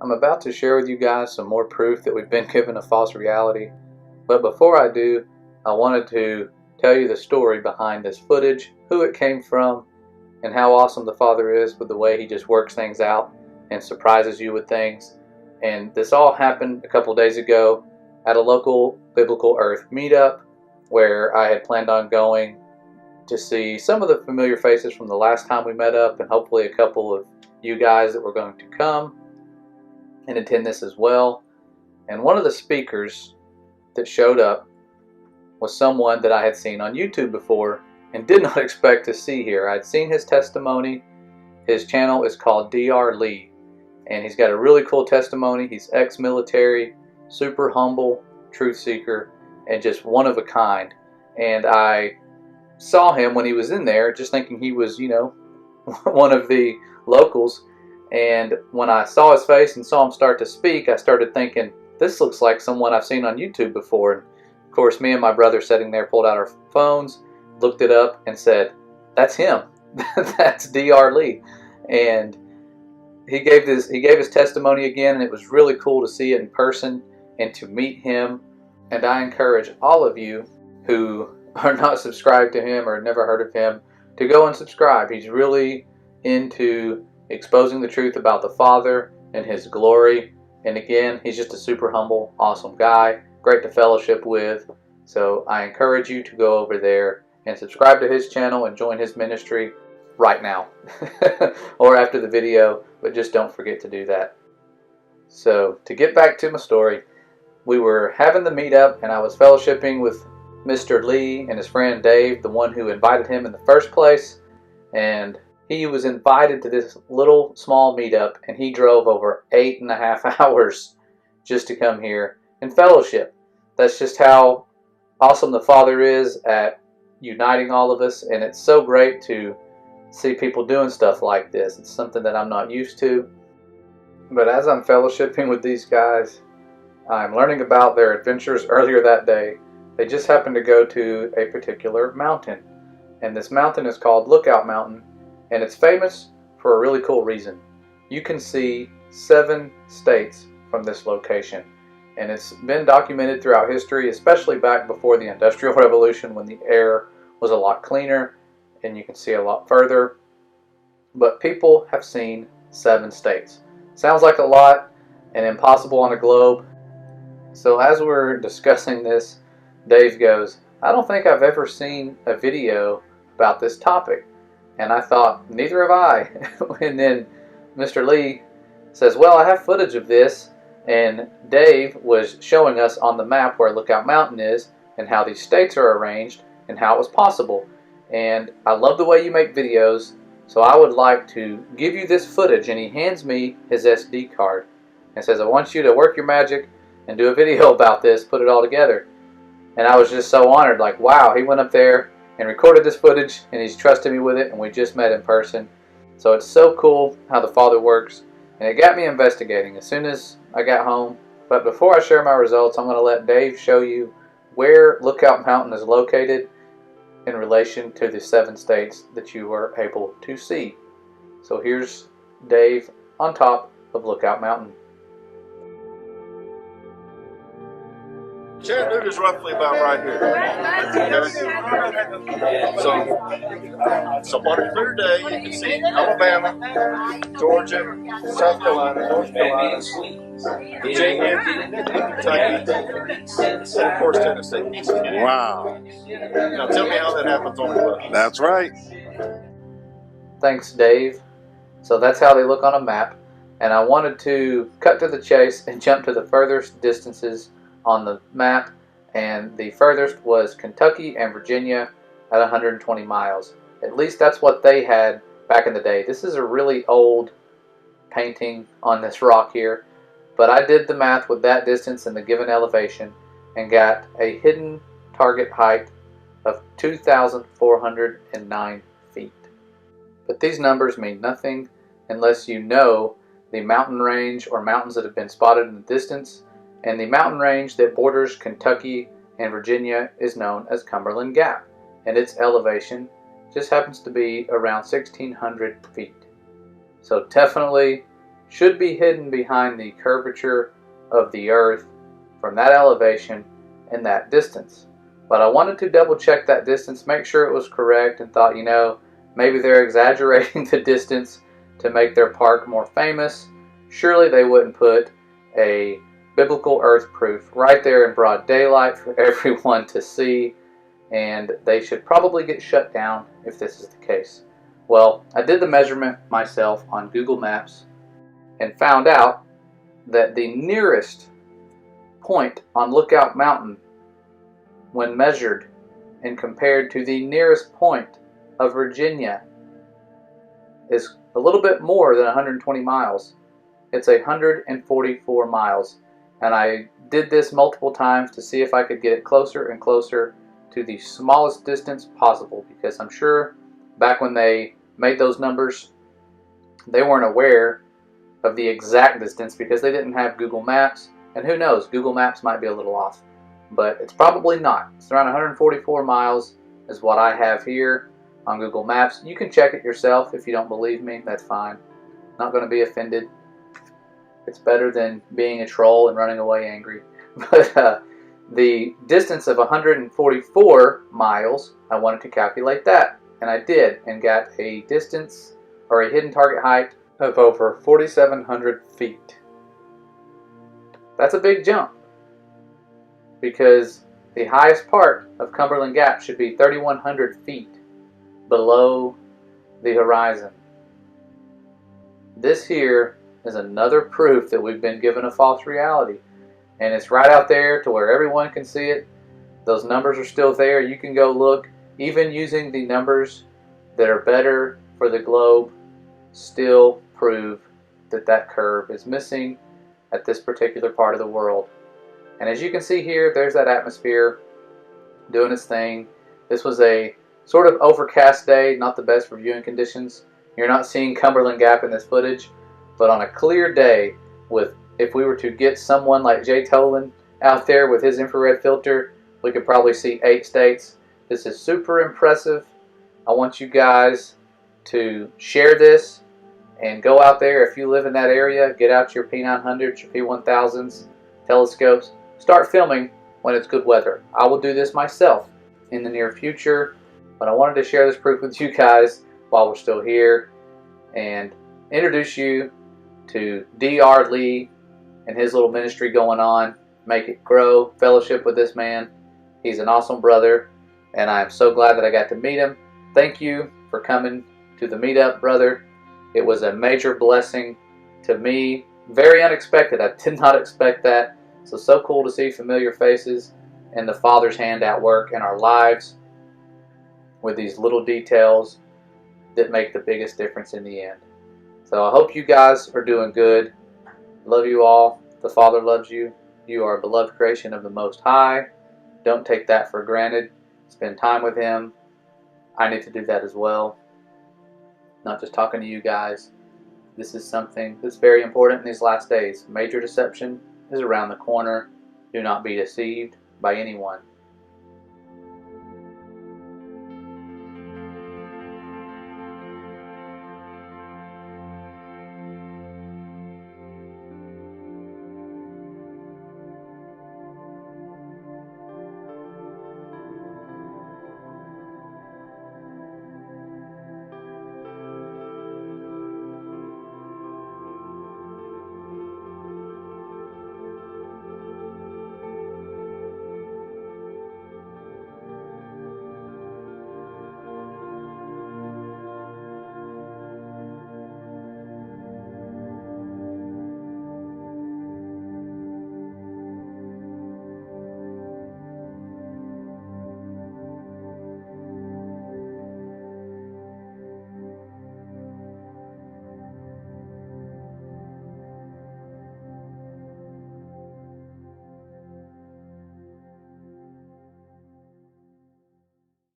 I'm about to share with you guys some more proof that we've been given a false reality. But before I do, I wanted to tell you the story behind this footage, who it came from, and how awesome the Father is with the way He just works things out and surprises you with things. And this all happened a couple days ago at a local Biblical Earth meetup where I had planned on going to see some of the familiar faces from the last time we met up, and hopefully a couple of you guys that were going to come and attend this as well. And one of the speakers that showed up was someone that I had seen on YouTube before and did not expect to see here. I'd seen his testimony. His channel is called Dr. Lee, and he's got a really cool testimony. He's ex-military, super humble, truth seeker, and just one of a kind. And I saw him when he was in there, just thinking he was, one of the locals. And when I saw his face and saw him start to speak, I started thinking, this looks like someone I've seen on YouTube before. And of course, me and my brother sitting there pulled out our phones, looked it up, and said, that's him. That's Dr. Lee. And he gave his testimony again, and it was really cool to see it in person and to meet him. And I encourage all of you who are not subscribed to him or never heard of him to go and subscribe. He's really into exposing the truth about the Father and His glory. And again, he's just a super humble, awesome guy, great to fellowship with. So I encourage you to go over there and subscribe to his channel and join his ministry right now or after the video, but just don't forget to do that. So to get back to my story, we were having the meetup and I was fellowshipping with Mr. Lee and his friend Dave, the one who invited him in the first place. And he was invited to this little small meetup, and he drove over 8.5 hours just to come here and fellowship. That's just how awesome the Father is at uniting all of us, and it's so great to see people doing stuff like this. It's something that I'm not used to. But as I'm fellowshipping with these guys, I'm learning about their adventures earlier that day. They just happened to go to a particular mountain, and this mountain is called Lookout Mountain. And it's famous for a really cool reason. You can see 7 states from this location. And it's been documented throughout history, especially back before the Industrial Revolution when the air was a lot cleaner and you can see a lot further. But people have seen 7 states. Sounds like a lot and impossible on a globe. So as we're discussing this, Dave goes, I don't think I've ever seen a video about this topic. And I thought, neither have I. And then Mr. Lee says, well, I have footage of this. And Dave was showing us on the map where Lookout Mountain is and how these states are arranged and how it was possible. And I love the way you make videos, so I would like to give you this footage. And he hands me his SD card and says, I want you to work your magic and do a video about this, put it all together. And I was just so honored, like, wow, he went up there and recorded this footage, and he's trusted me with it, and we just met in person. So it's so cool how the Father works, and it got me investigating as soon as I got home. But before I share my results, I'm going to let Dave show you where Lookout Mountain is located in relation to the 7 states that you were able to see. So here's Dave on top of Lookout Mountain. Chattanooga's roughly about right here. So on a clear day, you can see Alabama, Georgia, South Carolina, North Carolina, Virginia, Kentucky, and of course Tennessee. Wow. Now tell me how that happens on the book. That's right. Thanks, Dave. So that's how they look on a map. And I wanted to cut to the chase and jump to the furthest distances on the map, and the furthest was Kentucky and Virginia at 120 miles. At least that's what they had back in the day. This is a really old painting on this rock here, but I did the math with that distance and the given elevation and got a hidden target height of 2,409 feet. But these numbers mean nothing unless you know the mountain range or mountains that have been spotted in the distance. And the mountain range that borders Kentucky and Virginia is known as Cumberland Gap, and its elevation just happens to be around 1,600 feet. So definitely should be hidden behind the curvature of the earth from that elevation and that distance. But I wanted to double check that distance, make sure it was correct, and thought, maybe they're exaggerating the distance to make their park more famous. Surely they wouldn't put a biblical earth proof right there in broad daylight for everyone to see, and they should probably get shut down if this is the case. Well, I did the measurement myself on Google Maps and found out that the nearest point on Lookout Mountain, when measured and compared to the nearest point of Virginia, is a little bit more than 120 miles. It's 144 miles. And I did this multiple times to see if I could get it closer and closer to the smallest distance possible, because I'm sure back when they made those numbers, they weren't aware of the exact distance because they didn't have Google Maps. And who knows, Google Maps might be a little off, but it's probably not. It's around 144 miles is what I have here on Google Maps. You can check it yourself if you don't believe me, that's fine. Not going to be offended. It's better than being a troll and running away angry. But the distance of 144 miles, I wanted to calculate that. And I did, and got a distance, or a hidden target height, of over 4,700 feet. That's a big jump, because the highest part of Cumberland Gap should be 3,100 feet below the horizon. This here is another proof that we've been given a false reality, and it's right out there to where everyone can see it. Those numbers are still there. You can go look. Even using the numbers that are better for the globe still prove that that curve is missing at this particular part of the world. And as you can see here, there's that atmosphere doing its thing. This was a sort of overcast day, not the best for viewing conditions. You're not seeing Cumberland Gap in this footage, but on a clear day, if we were to get someone like Jay Tolan out there with his infrared filter, we could probably see 8 states. This is super impressive. I want you guys to share this and go out there. If you live in that area, get out your P900s, your P1000s, telescopes. Start filming when it's good weather. I will do this myself in the near future, but I wanted to share this proof with you guys while we're still here and introduce you to D.R. Lee and his little ministry going on. Make it grow. Fellowship with this man. He's an awesome brother, and I'm so glad that I got to meet him. Thank you for coming to the meetup, brother. It was a major blessing to me. Very unexpected. I did not expect that. So cool to see familiar faces and the Father's hand at work in our lives with these little details that make the biggest difference in the end. So I hope you guys are doing good. Love you all. The Father loves you. You are a beloved creation of the Most High. Don't take that for granted. Spend time with Him. I need to do that as well. Not just talking to you guys. This is something that's very important in these last days. Major deception is around the corner. Do not be deceived by anyone.